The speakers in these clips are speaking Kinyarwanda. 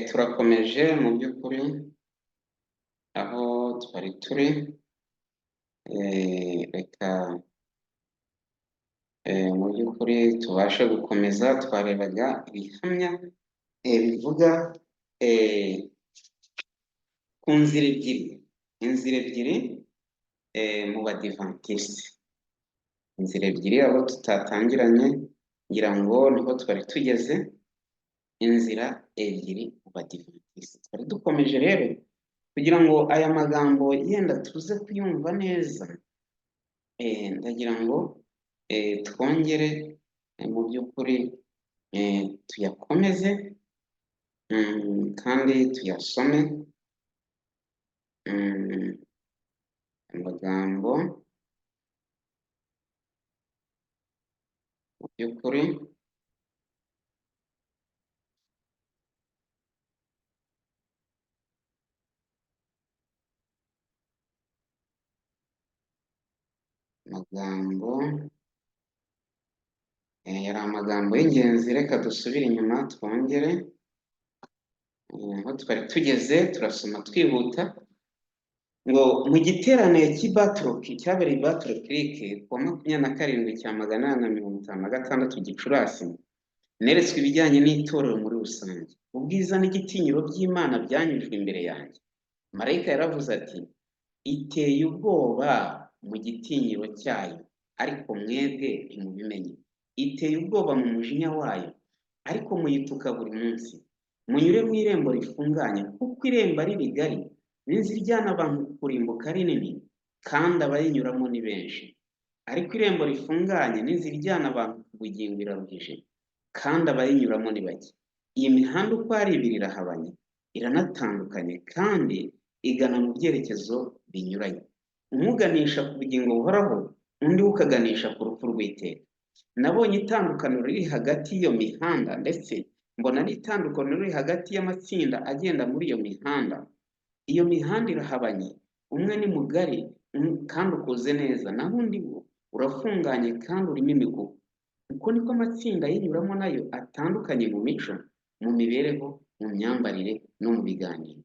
turakomeje mu by'ukuri aho twari turi. Reka mu by'ukuri tubashe gukomeza. Twarebaga ibihamya bivuga ku nzira ebyiri mu badivantiste. Inzira ebyiri aho tutatangiranye, ngira ngo niho twari tugeze. Inzira ebyiri mu badivantiste twari dukomeje rero, kugira ngo aya magambo yenda tuze kuyumva neza. Ndagira ngo twongere mu by'ukuri tuyakomeze kandi tuyasome. Amagambo mu by'ukuri yari amagambo y'ingenzi. Reka dusubire inyuma twongere aho twari tugeze. Turasoma twihuta ngo mu giterane cy'Ibatroki cyabereye i Battle Creek ku wa 27/8/56 Gicurasi, neretswe ibijyanye n'itorero muri rusange. Ubwiza n'igitinyiro by'Imana byanyujwe imbere yanjye. Marayika yaravuze ati, iteye ubwoba mu gitinyiro cyayo, ariko mwebwe ntimubimenye. Iteye ubwoba mu mujinya wayo, ariko muyituka buri munsi. Munyure mu irembo rifunganye, kuko irembo ari rigari n'inzira ijyana abantu kurimbuka ari nini, kandi abayinyuramo ni benshi. Ariko irembo rifunganye n'inzira ijyana abantu ku bugingo iraruhije, kandi abayinyuramo ni bake. Iyi mihanda uko ari ibiri irahabanye, iranatandukanye, kandi igana mu byerekezo binyuranye. Umuganisha ku bugingo buhoraho, undi ukaganisha ku rupfu rw'iteka. Nabonye itandukaniro riri hagati y'iyo mihanda, ndetse mbona n'itandukaniro riri hagati y'amatsinda agenda muri iyo mihanda. Iyo mihanda irahabanye, umwe ni mugari kandi ukoze neza, naho undi urafunganye kandi urimo imikuku. Uko niko amatsinda yinyuramo nayo atandukanye mu mico, mu mibereho, mu myambarire no mu biganiro.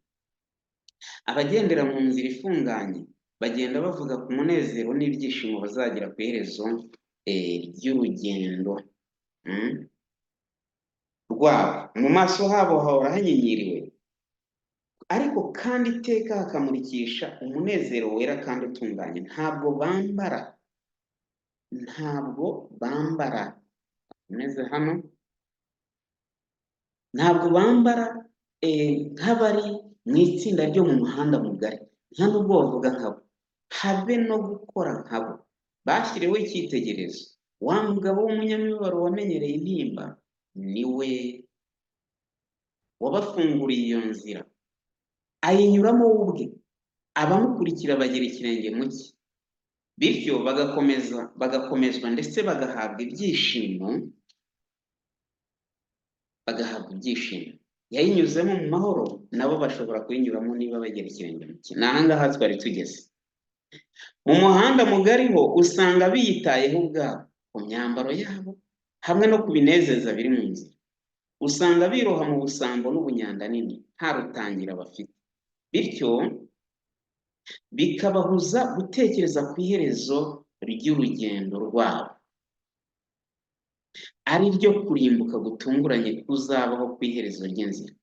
Abagendera mu nzira ifunganye bagenda bavuga ku munezero n'ibyishimo bazagira ku iherezo ry'urugendo rwabo. Mu maso habo hahora hanyenyeriwe, ariko kandi iteka hakamurikisha umunezero wera kandi utunganye. Ntabwo bambara umeze hano, ntabwo bambara nk'abari mu itsinda ryo mu muhanda mugari, nta nubwo bavuga nkabo, habe no gukora nkabo. Bashyiriweho icyitegererezo. Wa mugabo w'umunyamibabaro wamenyereye intimba niwe wabafunguriye iyo nzira, ayinyuramo we ubwe. Abamukurikira bagira ikirenge mu cye, bityo bagakomezwa ndetse bagahabwa ibyishimo. Yayinyuzemo mu mahoro, nabo bashobora kuyinyuramo niba bagira ikirenge mu cye. Ni aha ngaha twari tugeze. Mu muhanda mugari ho usanga biyitayeho ubwabo, ku myambaro yabo hamwe no ku binezeza biri mu nzira. Usanga biroha mu busambo n'ubunyanda nini, nta rutangira bafite, bityo bikababuza gutekereza ku iherezo ry'urugendo rwabo, ari ryo kurimbuka gutunguranye kuzabaho ku iherezo ry'inzira.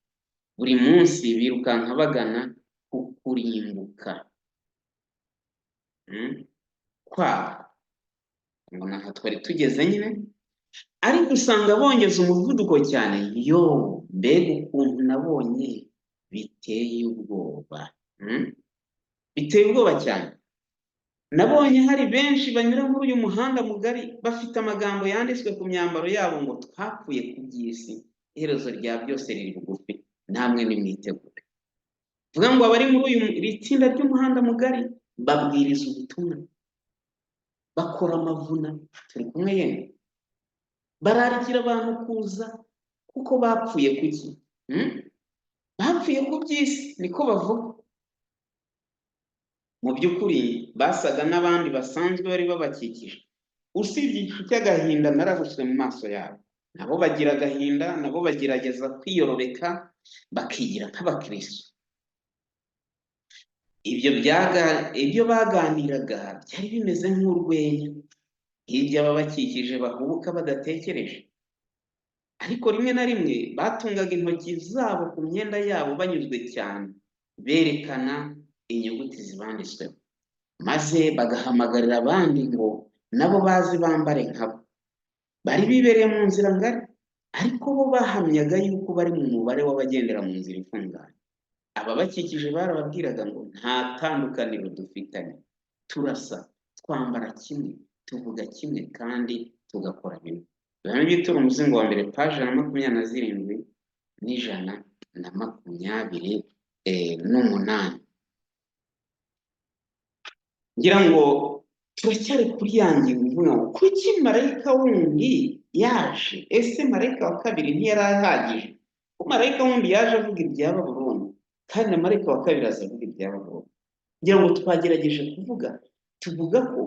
Buri munsi birukanka bagana ku kurimbuka kwabo. Ngo aha twari tugeze nyine, ariko usanga bongeza umuvuduko cyane. Mbega ukuntu nabonye biteye ubwoba, biteye ubwoba cyane. Nabonye hari benshi banyura muri uyu muhanda mugari bafite amagambo yanditswe ku myambaro yabo ngo twapfuye ku by'isi, iherezo rya byose riri bugufi, namwe nimwitegure. Vuga ngo abari muri iri tsinda ry'umuhanda mugari babwiriza ubutumwa, bakora amavuna. Turi kumwe yene, bararikira abantu kuza kuko bapfuye kuki? Bapfuye ku by'isi, niko bavuga. Mu by'ukuri basaga n'abandi basanzwe bari babakikije. Usibye igicu cy'agahinda narabuswe mu maso yabo. Nabo bagira agahinda, nabo bagerageza kwiyorobeka, bakigira nk'abakristo. Ibyo baganiraga byari bimeze nk'urwenya, hirya ababakikije bahubuka badatekereje, ariko rimwe na rimwe batungaga intoki zabo ku myenda yabo banyuzwe cyane, berekana inyuguti zibanditsweho, maze bagahamagarira abandi ngo nabo bazi bambare nkabo. Bari bibereye mu nzira ngari, ariko bo bahamyaga yuko bari mu mubare w'abagendera mu nzira ifunganye. Ababakikije barababwiraga ngo nta tandukaniro dufitanye, turasa, twambara kimwe, tuvuga kimwe kandi tugakora bimwe. Ibihame by'ituro umuzingo wa mbere, paji 127 n'128. ngira ngo turacyari kuri ya ngingo ivuga ngo kuki marayika wundi yaje? Ese marayika wa kabiri ntiyari ahagije? Ko marayika wundi yaje avuga ibya Babuloni, kandi na marayika wa kabiri aza avuga ibya Babuloni. ngira ngo twagerageje tuvuga ko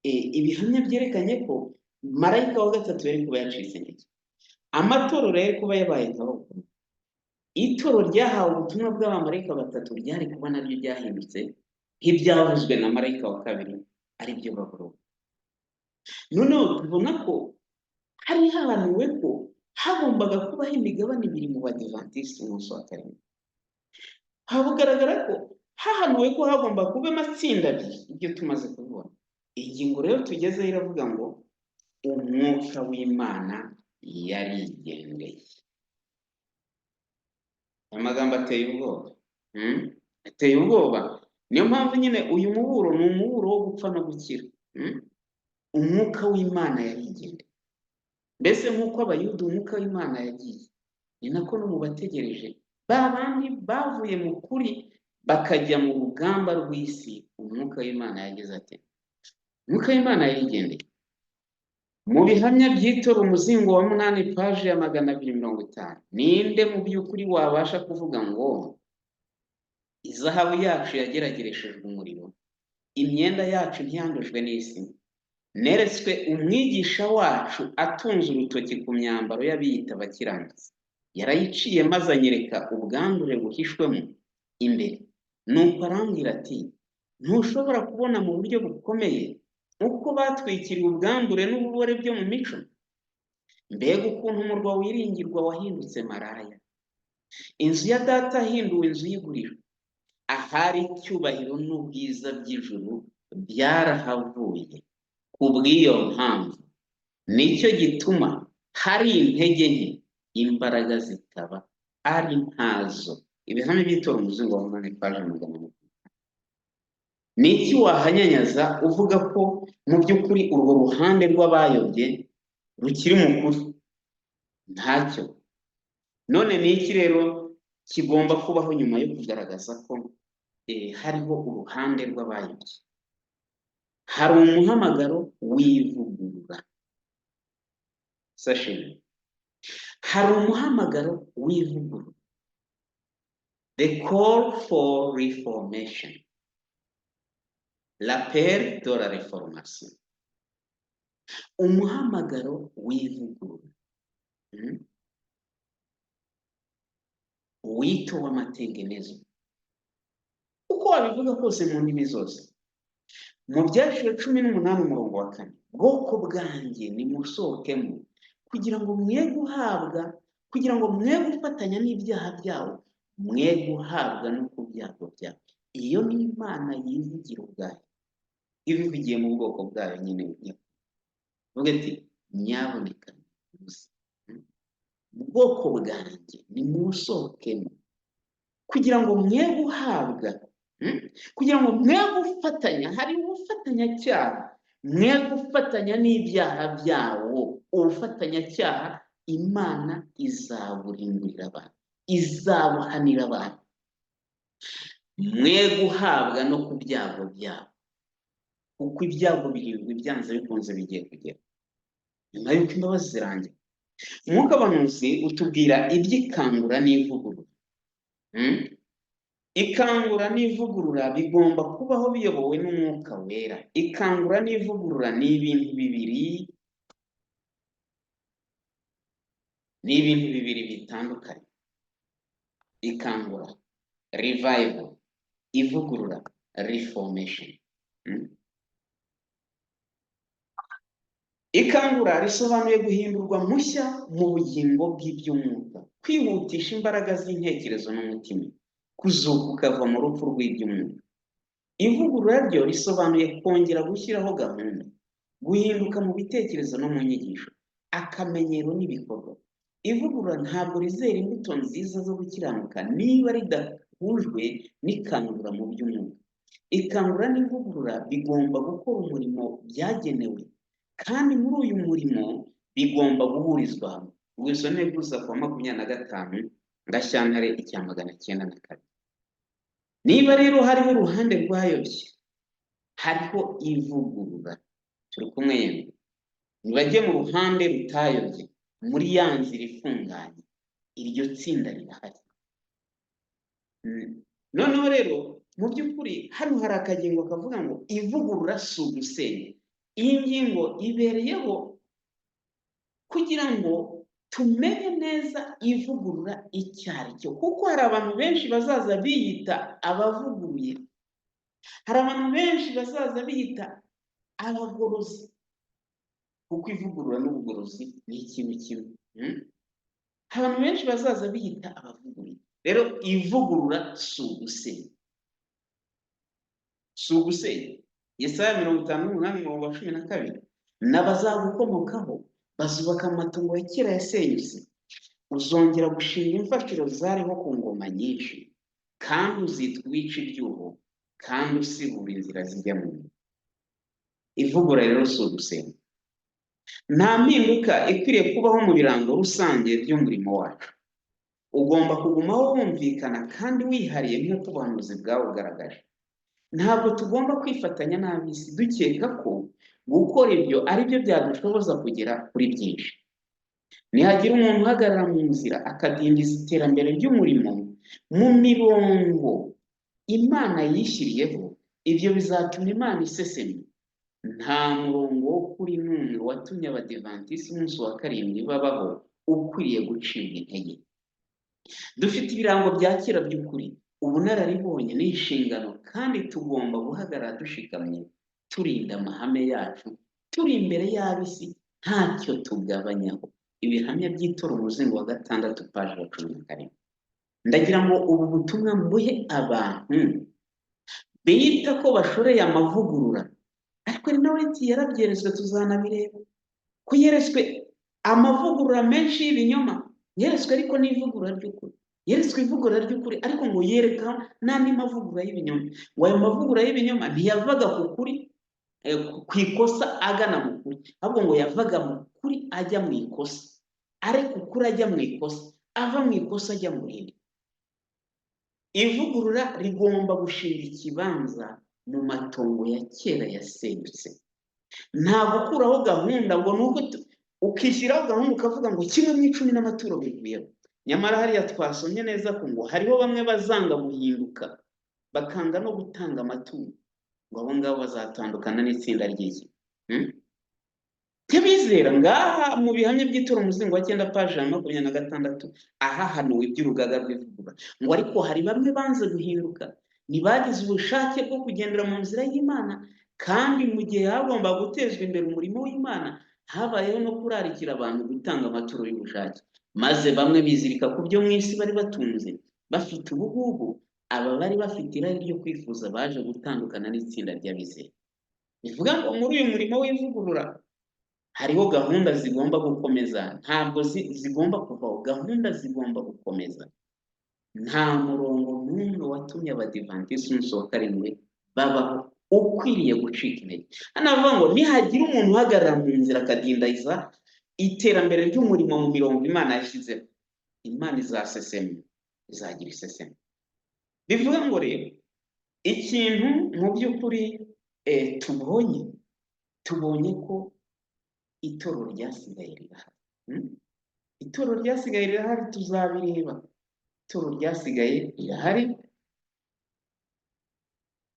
ibihamya byerekanye ko marayika wa gatatu yari kuba yacitse intege, amatorero yari kuba yabaye nka Babuloni, itoro ryahawe ubutumwa bw'abamarayika batatu ryari kuba naryo ryahindutse nk'ibyavuzwe na marayika wa kabiri, ari byo Babuloni. Noneho tubona ko hari hahanuwe ko hagombaga kubaho imigabane ibiri mu Badivantiste umunsi wa karindwi. Habugaragara ko hahanuwe ko hagomba kuba amatsinda abiri, ibyo tumaze kubibona. Ingingo rero tugezeho iravuga ngo umwuka w'Imana yarigendeye. Amagambo ateye ubwoba, ateye ubwoba. Niyo mpamvu nyine uyu muburo ni umuburo wo gupfa no gukira. Umwuka w'Imana yarigendeye. Mbese nk'uko abayuda umwuka w'Imana yagiye, ni nako no mu bategereje ba bandi bavuye mu kuri bakajya mu rugamba rw'isi, umwuka w'Imana yagize ati, umwuka w'Imana yarigendeye. Mu bihamya by'itoro umuzingo wa 8, paji ya 250, ninde mu by'ukuri wabasha kuvuga ngo izahabu yacu yageragereshejwe umuriro, imyenda yacu ntiyandujwe n'isi? Neretswe umwigisha wacu atunze urutoki ku myambaro y'abiyita abakiranutsi, yarayiciye maze anyereka ubwandure buhishwemo imbere. Nuko arambwira ati, ntushobora kubona mu buryo bukomeye uko batwikiriye ubwambure n'ububore byo mu mico? Mbega ukuntu umurwa wiringirwa wahindutse maraya, inzu ya data ahinduwe inzu y'iguriro. Ahari icyubahiro n'ubwiza by'ijuru byarahavuye. Kubw'iyo mpamvu nicyo gituma hari intege nke, imbaraga zikaba ari ntazo. Ibihamya by'itoro umuzingo wa 8, paji 100. Niki wahanyanyaza uvuga ko mu by'ukuri urwo ruhande rw'abayobye rukiri mu kuri? Ntacyo. None niki rero kigomba kubaho nyuma yo kugaragaza ko hariho uruhande rw'abayobye? Hari umuhamagaro w'ivugurura. Sashimi, hari umuhamagaro w'ivugurura, the call for reformation, l'appel de la reformation. Umuhamagaro w'ivugurura, wito w'amatengenezo, uko wabivuga kose mu ndimi zose. Mu Byahishuriwe 18 umurongo wa 4, bwoko bwanjye nimusohokemo kugira ngo mwe gufatanya n'ibyaha byawo, mwe guhabwa no ku byago byabo. Iyo ni Imana yivugira ubwayo, ibivugiye mu bwoko bwayo nyine. Vuga ati, nyaboneka bwoko bwanjye nimusohokemo kugira ngo mwe guhabwa, kugira ngo mwe gufatanya. Hari ubufatanyacyaha, mwe gufatanya n'ibyaha byawo. Ubufatanyacyaha Imana izaburimburira abantu, izabuhanira abantu. Mwe guhabwa no ku byago byabo, kuko ibyago birindwi byanze bikunze bigiye kugera nyuma y'uko imbabazi zirangira. Umwuka w'abahanuzi utubwira iby'ikangura n'ivugurura. Ikangura n'ivugurura bigomba kubaho biyobowe n'umwuka wera. Ikangura n'ivugurura ni ibintu bibiri bitandukanye. ikangura, revival, ivugurura, reformation. Ikangura risobanuye guhindurwa mushya mu bugingo bw'iby'umwuka, kwihutisha imbaraga z'intekerezo n'umutima, kuzuka ukava mu rupfu rw'iby'umwuka. Ivugurura ryo risobanuye kongera gushyiraho gahunda, guhinduka mu bitekerezo no mu nyigisho, akamenyero n'ibikorwa. Ivugurura ntabwo rizera imbuto nziza zo gukiranuka niba ridahujwe n'ikangura mu by'umwuka. Ikangura n'ivugurura bigomba gukora umurimo byagenewe, kandi muri uyu murimo bigomba guhurizwa hamwe. Ubwisone bwuza kwa 25 Gashyantare 1902. Niba rero hariho uruhande rwayobye, hariho ivugurura. Turi kumwe yemwe? Nibajye mu ruhande rutayobye, muri ya nzira ifunganye, iryo tsinda rirahari. Noneho rero mu by'ukuri hano hari akagingo kavuga ngo ivugurura si ugusenya. Iyi ngingo ibereyeho kugira ngo tumenye neza ivugurura icyo ari cyo, kuko hari abantu benshi bazaza biyita abavuguruye, hari abantu benshi bazaza biyita abagorozi, kuko ivugurura n'ubugorozi ni ikintu kimwe. Abantu benshi bazaza biyita abavuguruye. Rero ivugurura si ugusenya, si ugusenya. Yesaya 58:12, n'abazagukomokaho bazubaka amatongo ya kera yasenyutse, uzongera gushinga imfatiro zariho ku ngoma nyinshi, kandi uzitwa uwica ibyuho, kandi usibura inzira zijya mu muriro. Ivugurura rero si ugusenya. Nta mpinduka ikwiriye kubaho mu birango rusange by'umurimo wacu. Ugomba kugumaho wumvikana kandi wihariye nk'uko ubuhanuzi bwawe bugaragaje. Ntabwo tugomba kwifatanya n'ab'isi dukeka ko gukora ibyo ari byo byadushoboza kugera kuri byinshi. Nihagira umuntu uhagarara mu nzira akadindiza iterambere ry'umurimo mu mirongo Imana yishyiriyeho, ibyo bizatuma Imana iseseme. Nta murongo wo kuri n'umwe watumye Abadivantisi umunsi wa karindwi babaho ukwiriye gucibwa intege. Dufite ibirango bya kera by'ukuri, ubunararibonye n'inshingano, kandi tugomba guhagarara dushikamye, turinda amahame yacu, turi imbere y'ab'isi ntacyo tugabanyaho. Ibihamya by'itora umuzingo wa 6 paji ya 17. Ndagira ngo ubu butumwa mbuhe abantu bita ko bashoreye amavugurura, ariko ni nawe yarabyeretswe, tuzanabireba ko yeretswe amavugurura menshi y'ibinyoma, yeretswe ariko n'ivugurura ry'ukuri, yeretswe ivugurura ry'ukuri, ariko ngo yereka n'andi mavugurura y'ibinyoma. Wayo mavugurura y'ibinyoma ntiyavaga ku kuri, ku ikosa agana mu kuri, ahubwo ngo yavaga mu kuri ajya mu ikosa, ariko ukuri ajya mu ikosa, ava mu ikosa ajya mu rindi. Ivugurura rigomba gushinga ikibanza mu matongo ya kera yasenyutse. Nta gukuraho gahunda ngo nuko ukishyiraho gahunda ukavuga ngo 1:10 n'amaturo bivuyeho. Nyamara hariya twasomye neza ko ngo hariho bamwe bazanga guhinduka, bakanga no gutanga amaturo, ngo abo ngabo bazatandukana n'itsinda ry'iki. Ntibizera. Ngaha mu bihamya by'itora umuzingo wa 9 paji ya 26 ahahanuwe iby'urugaga rw'ivugurura, ngo ariko hari bamwe banze guhinduka, ntibagize ubushake bwo kugendera mu nzira y'Imana, kandi mu gihe hagomba gutezwa imbere umurimo w'Imana habayeho no kurarikira abantu gutanga amaturo y'ubushake, maze bamwe bizirika ku byo mu isi bari batunze bafite ubugugu. Aba bari bafite irari ryo kwifuza baje gutandukana n'itsinda ry'abizera. Bivuga ngo muri uyu murimo w'ivugurura hariho gahunda zigomba gukomeza, ntabwo zigomba kuvaho, gahunda zigomba gukomeza. Nta murongo n'umwe watumye Abadivantisi umunsi wa karindwi babaho ukwiriye gucika intege. Hano avuga ngo nihagira umuntu uhagarara mu nzira akadindaza iterambere ry'umurimo mu mirongo Imana yashyizeho, Imana izasesema, izagira iseseme. Bivuga ngo rero ikintu mu by'ukuri tubonye ko itoro ryasigaye rirahari. Itoro ryasigaye rirahari, tuzabireba. Itoro ryasigaye rirahari,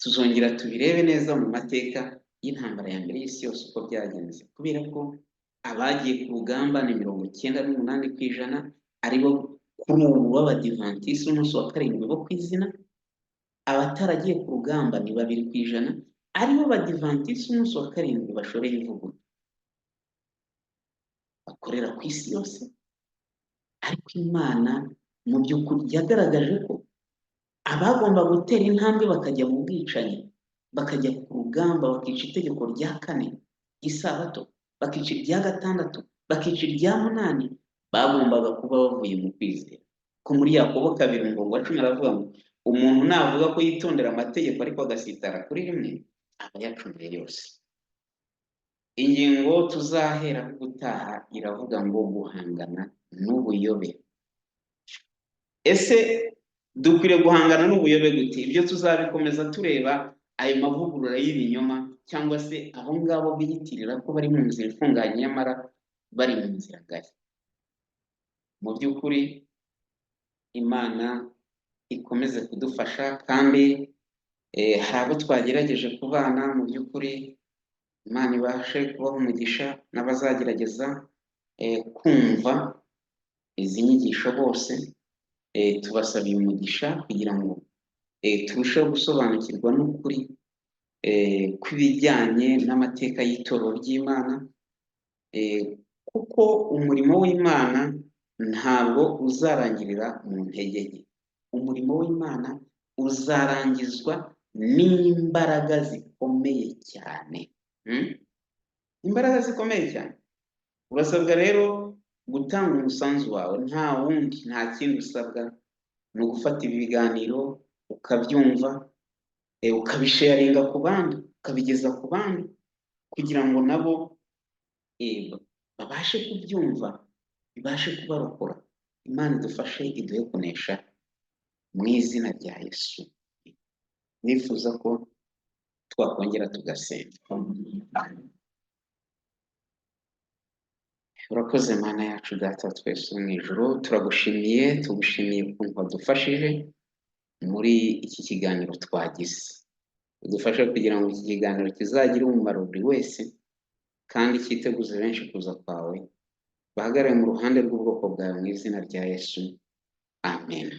tuzongera tubirebe neza mu mateka y'intambara ya mbere y'isi yose uko byagenze, kubera ko abagiye ku rugamba ni 98%, aribo kuri ubu b'abadivantisiti umunsi wa karindwi bo ku izina, abataragiye ku rugamba ni 2%, aribo badivantisiti umunsi wa karindwi bashoreye ivuguruye bakorera ku isi yose. Ariko Imana mu by'ukuri yagaragaje ko abagomba gutera intambwe bakajya mu bwicanyi, bakajya ku rugamba, bakica itegeko rya 4 ry'isabato, bakica irya 6, bakica irya 8, bagombaga kuba bavuye mu kwizera. Ko muri Yakobo 2:10 aravuga ngo umuntu navuga ko yitondera amategeko ariko agasitara kuri rimwe, aba yacumuye yose. Ingingo tuzahera gutaha iravuga ngo guhangana n'ubuyobe. Ese dukwiriye guhangana n'ubuyobe gute? Ibyo tuzabikomeza tureba ayo mavugurura y'ibinyoma, cyangwa se abo ngabo biyitirira ko bari mu nzira ifunganye nyamara bari mu nzira ngari. Mu by'ukuri Imana ikomeze kudufasha, kandi hari abo twagerageje kubana, mu by'ukuri Imana ibashe kubaha umugisha, n'abazagerageza kumva izi nyigisho bose tubasabiye umugisha kugira ngo turusheho gusobanukirwa n'ukuri kw'ibijyanye n'amateka y'itorero ry'Imana, kuko umurimo w'Imana ntabwo uzarangirira mu ntege nke. Umurimo w'Imana uzarangizwa n'imbaraga zikomeye cyane. Imbaraga zikomeye cyane. Urasabwa rero gutanga umusanzu wawe, nta wundi, nta kindi usabwa, ni ugufata ibi biganiro ukabyumva, ukabisharinga ku bandi, ukabigeza ku bandi, kugira ngo nabo babashe kubyumva, bibashe kubarokora. Imana idufashe, iduhe kunesha mu izina rya Yesu. Nifuza ko twakongera tugasenga. Urakoze Mana yacu, Data wa twese uri mu ijuru, turagushimiye, tugushimiye ukuntu wadufashije muri iki kiganiro twagize. Udufashe kugira ngo iki kiganiro kizagire umumaro buri wese, kandi cyiteguze benshi kuza kwawe, bahagarare mu ruhande rw'ubwoko bwawe mu izina rya Yesu. Amen.